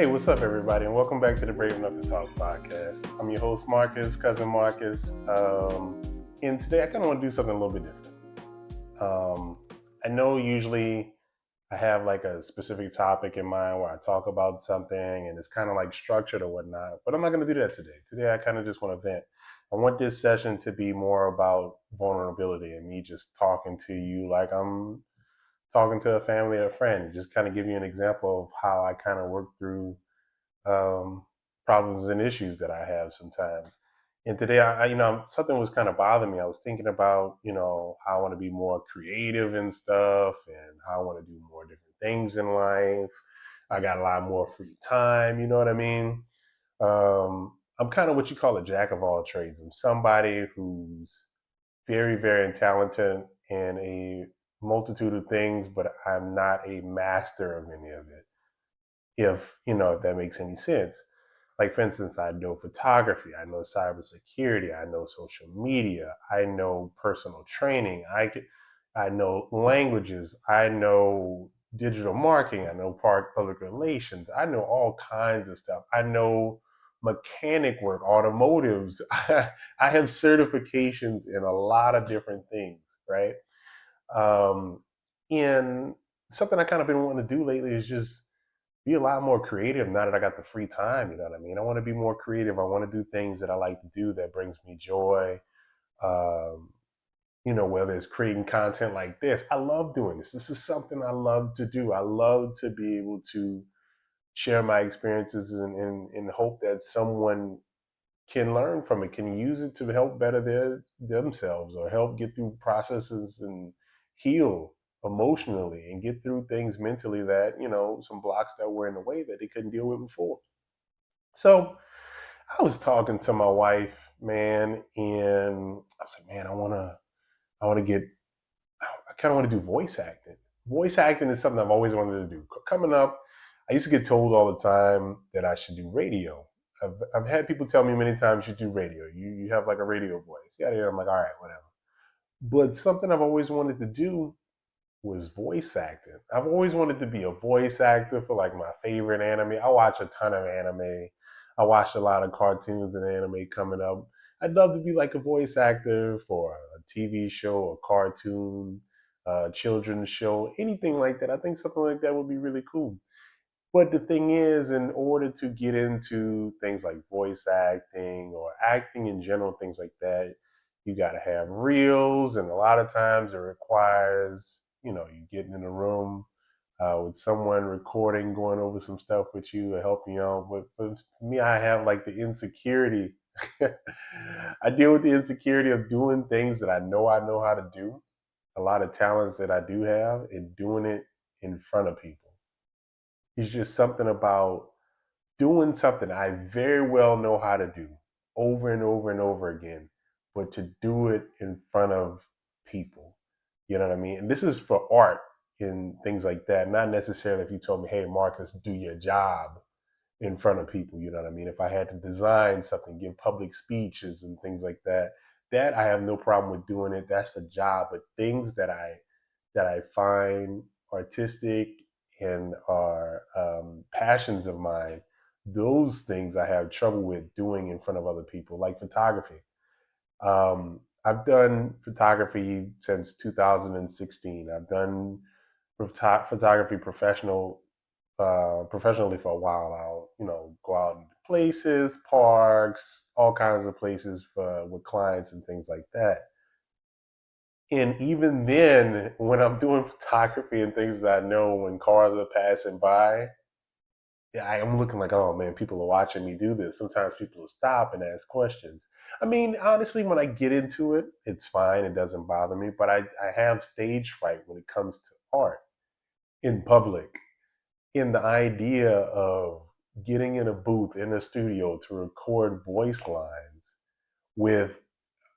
Hey, what's up, everybody, and welcome back to the Brave Enough to Talk podcast. I'm your host, Marcus, cousin Marcus, and today I kind of want to do something a little bit different. Um, I know usually I have like a specific topic in mind where I talk about something and it's kind of like structured or whatnot, but I'm not going to do that today. Today, I kind of just want to vent. I want this session to be more about vulnerability and me just talking to you like I'm talking to a family or a friend, just kind of give you an example of how I kind of work through um, problems and issues that I have sometimes. And today, something was kind of bothering me. I was thinking about, how I want to be more creative and stuff, and how I want to do more different things in life. I got a lot more free time. You know what I mean? I'm kind of what you call a jack of all trades. I'm somebody who's very, very talented in a multitude of things, but I'm not a master of any of it. If that makes any sense. Like, for instance, I know photography, I know cybersecurity, I know social media, I know personal training, I know languages, I know digital marketing, I know public relations, I know all kinds of stuff. I know mechanic work, automotives. I have certifications in a lot of different things, right? Um, and something I kind of been wanting to do lately is just be a lot more creative now that I got the free time. You know what I mean? I want to be more creative. I want to do things that I like to do that brings me joy. Um, whether it's creating content like this, I love doing this. This is something I love to do. I love to be able to share my experiences and hope that someone can learn from it, can use it to help better themselves or help get through processes and heal emotionally and get through things mentally that, some blocks that were in the way that they couldn't deal with before. So I was talking to my wife, man, and I was like, man, I want to get, I kind of want to do voice acting. Voice acting is something I've always wanted to do. Coming up, I used to get told all the time that I should do radio. I've had people tell me many times you do radio. You have like a radio voice. Yeah, yeah. I'm like, all right, whatever. But something I've always wanted to do was voice acting. I've always wanted to be a voice actor for like my favorite anime. I watch a ton of anime. I watched a lot of cartoons and anime coming up. I'd love to be like a voice actor for a TV show, a cartoon, a children's show, anything like that. I think something like that would be really cool. But the thing is, in order to get into things like voice acting or acting in general, things like that, you got to have reels. And a lot of times it requires, you getting in a room with someone recording, going over some stuff with you or helping you out. But for me, I have like the insecurity. I deal with the insecurity of doing things that I know how to do, a lot of talents that I do have, and doing it in front of people. It's just something about doing something I very well know how to do over and over and over again, but to do it in front of people. You know what I mean? And this is for art and things like that. Not necessarily if you told me, hey, Marcus, do your job in front of people. You know what I mean? If I had to design something, give public speeches and things like that, that I have no problem with doing it. That's a job. But things that I find artistic and are passions of mine, those things I have trouble with doing in front of other people, like photography. I've done photography since 2016. I've done photography professionally for a while. I'll, go out into places, parks, all kinds of places with clients and things like that. And even then, when I'm doing photography and things that I know when cars are passing by, yeah, I'm looking like, oh man, people are watching me do this. Sometimes people will stop and ask questions. I mean, honestly, when I get into it, it's fine. It doesn't bother me. But I have stage fright when it comes to art in public. In the idea of getting in a booth in a studio to record voice lines with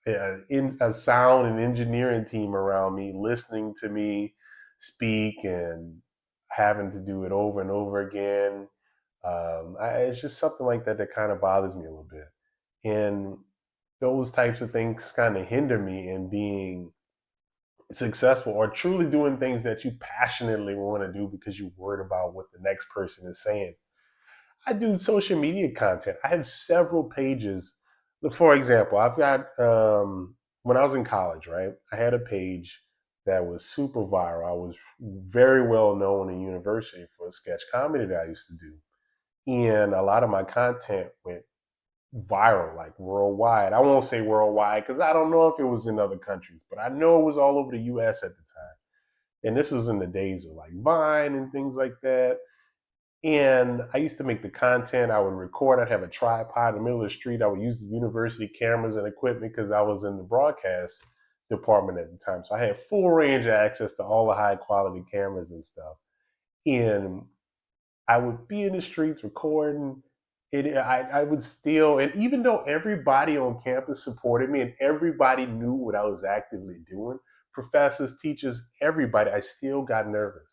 in a sound and engineering team around me listening to me speak and having to do it over and over again. It's just something like that that kind of bothers me a little bit. And those types of things kind of hinder me in being successful or truly doing things that you passionately want to do because you're worried about what the next person is saying. I do social media content. I have several pages. For example, I've got when I was in college, right? I had a page that was super viral. I was very well known in university for a sketch comedy that I used to do, and a lot of my content went viral, like worldwide. I won't say worldwide because I don't know if it was in other countries, but I know it was all over the U.S. at the time. And this was in the days of like Vine and things like that. And I used to make the content. I would record. I'd have a tripod in the middle of the street. I would use the university cameras and equipment because I was in the broadcast department at the time. So I had full range of access to all the high quality cameras and stuff. And I would be in the streets recording. I would still, and even though everybody on campus supported me and everybody knew what I was actively doing, professors, teachers, everybody, I still got nervous.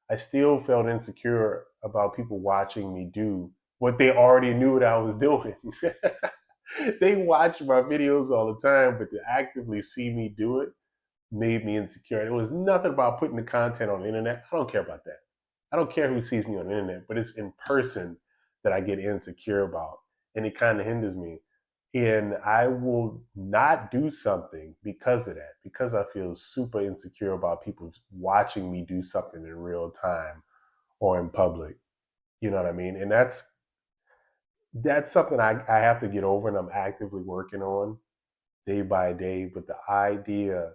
I still felt insecure about people watching me do what they already knew what I was doing. They watch my videos all the time, but to actively see me do it made me insecure. It was nothing about putting the content on the internet. I don't care about that. I don't care who sees me on the internet, but it's in person that I get insecure about. And it kind of hinders me. And I will not do something because of that, because I feel super insecure about people watching me do something in real time or in public. You know what I mean? And that's something I have to get over and I'm actively working on day by day. But the idea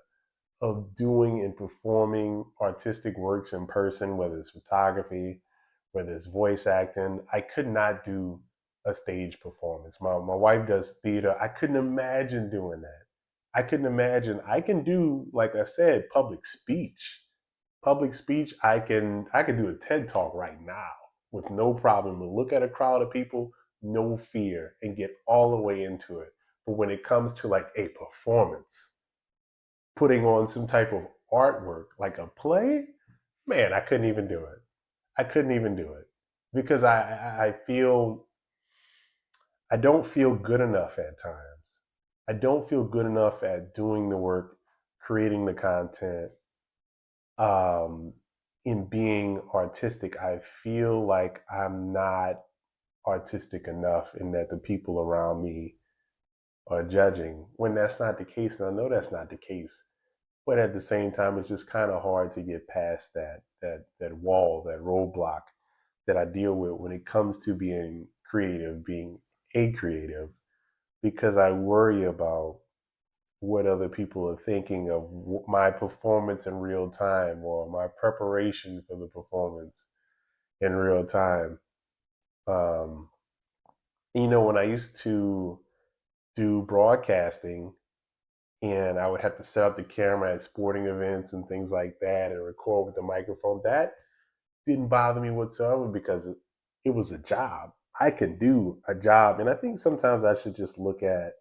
of doing and performing artistic works in person, whether it's photography, whether it's voice acting. I could not do a stage performance. My wife does theater. I couldn't imagine doing that. I couldn't imagine. I can do, like I said, public speech. Public speech, I can do a TED talk right now with no problem and look at a crowd of people, no fear, and get all the way into it. But when it comes to like a performance, putting on some type of artwork like a play, man, I couldn't even do it. I couldn't even do it because I feel I don't feel good enough at times. I don't feel good enough at doing the work, creating the content, um, in being artistic. I feel like I'm not artistic enough and that the people around me are judging when that's not the case. And I know that's not the case. But at the same time, it's just kind of hard to get past that wall, that roadblock that I deal with when it comes to being creative, being a creative, because I worry about what other people are thinking of my performance in real time or my preparation for the performance in real time. Um, when I used to do broadcasting and I would have to set up the camera at sporting events and things like that and record with the microphone, that didn't bother me whatsoever because it was a job. I could do a job. And I think sometimes I should just look at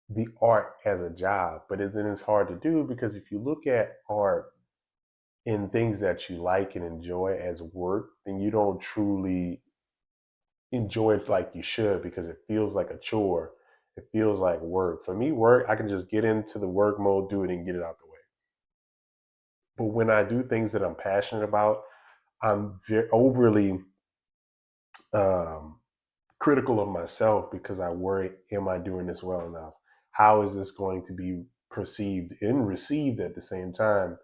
the art as a job, but then it's hard to do because if you look at art in things that you like and enjoy as work, then you don't truly enjoy it like you should because it feels like a chore. It feels like work. For me, work, I can just get into the work mode, do it, and get it out the way. But when I do things that I'm passionate about, I'm overly um, critical of myself because I worry, am I doing this well enough? How is this going to be perceived and received at the same time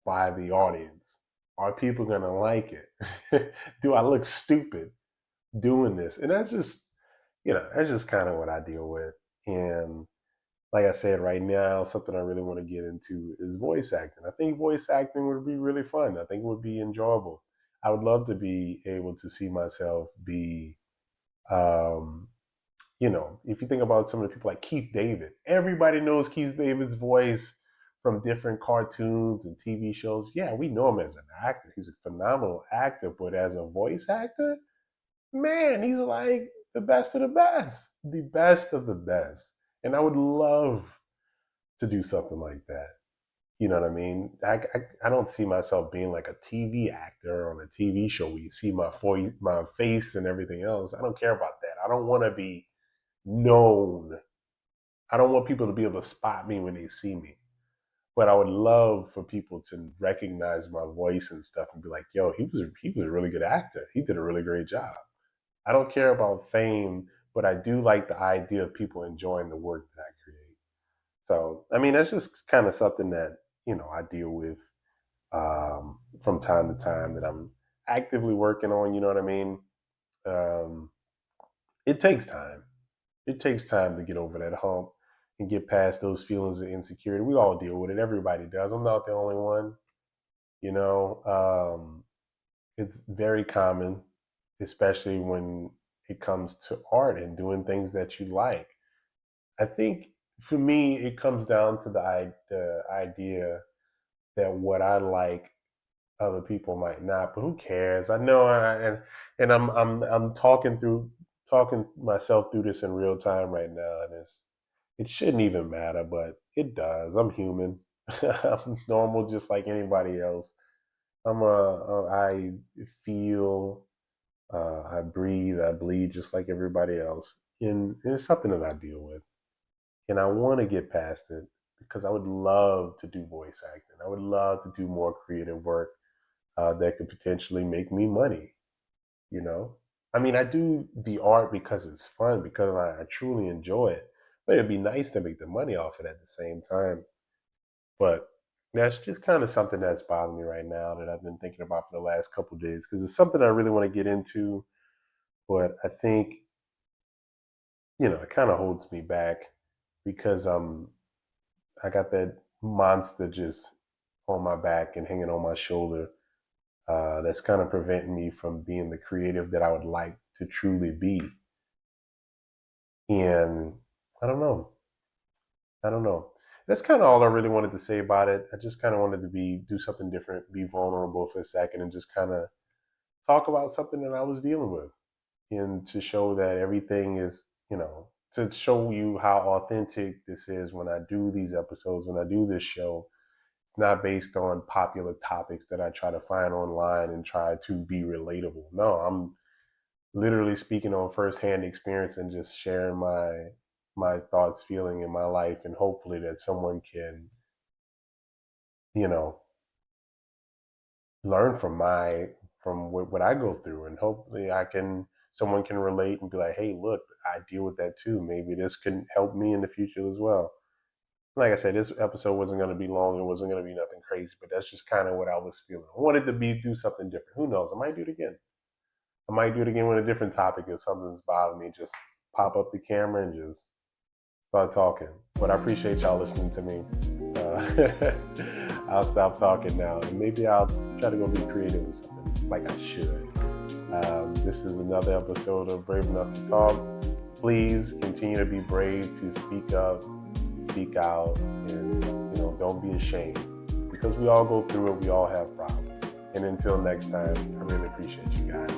by the audience? Are people going to like it? Do I look stupid doing this? And that's just kind of what I deal with. And like I said, right now, something I really want to get into is voice acting. I think voice acting would be really fun. I think it would be enjoyable. I would love to be able to see myself be, um, if you think about some of the people like Keith David, everybody knows Keith David's voice from different cartoons and TV shows. Yeah, we know him as an actor. He's a phenomenal actor, but as a voice actor, man, he's like the best of the best of the best. And I would love to do something like that. You know what I mean? I don't see myself being like a TV actor on a TV show where you see my face and everything else. I don't care about that. I don't want to be known. I don't want people to be able to spot me when they see me. But I would love for people to recognize my voice and stuff and be like, "Yo, he was a really good actor. He did a really great job." I don't care about fame, but I do like the idea of people enjoying the work that I create. So, I mean, that's just kind of something that, I deal with from time to time that I'm actively working on, you know what I mean? Um, it takes time. It takes time to get over that hump and get past those feelings of insecurity. We all deal with it. Everybody does. I'm not the only one, you know. It's very common, especially when it comes to art and doing things that you like. I think for me, it comes down to the idea that what I like, other people might not, but who cares? I know, and I'm talking myself through this in real time right now, and it shouldn't even matter, but it does. I'm human. I'm normal, just like anybody else. I feel, I breathe, I bleed, just like everybody else, and it's something that I deal with, and I want to get past it because I would love to do voice acting. I would love to do more creative work that could potentially make me money, you know? I mean, I do the art because it's fun, because I truly enjoy it. But it'd be nice to make the money off it at the same time. But that's just kind of something that's bothering me right now that I've been thinking about for the last couple of days because it's something I really want to get into. But I think, it kind of holds me back because I got that monster just on my back and hanging on my shoulder that's kind of preventing me from being the creative that I would like to truly be. And I don't know. I don't know. That's kind of all I really wanted to say about it. I just kind of wanted to do something different, be vulnerable for a second, and just kind of talk about something that I was dealing with, and to show that everything is, to show you how authentic this is when I do these episodes, when I do this show. It's not based on popular topics that I try to find online and try to be relatable. No, I'm literally speaking on firsthand experience and just sharing my thoughts, feeling in my life, and hopefully that someone can, you know, learn from what I go through, and hopefully someone can relate and be like, hey, look, I deal with that too. Maybe this can help me in the future as well. Like I said, this episode wasn't going to be long. It wasn't going to be nothing crazy, but that's just kind of what I was feeling. I wanted to do something different. Who knows? I might do it again. I might do it again with a different topic if something's bothering me. Just pop up the camera and just start talking. But I appreciate y'all listening to me. I'll stop talking now, and maybe I'll try to go be creative with something like I should. This is another episode of Brave Enough to Talk. Please continue to be brave to speak up, speak out, and don't be ashamed because we all go through it. We all have problems. And until next time, I really appreciate you guys.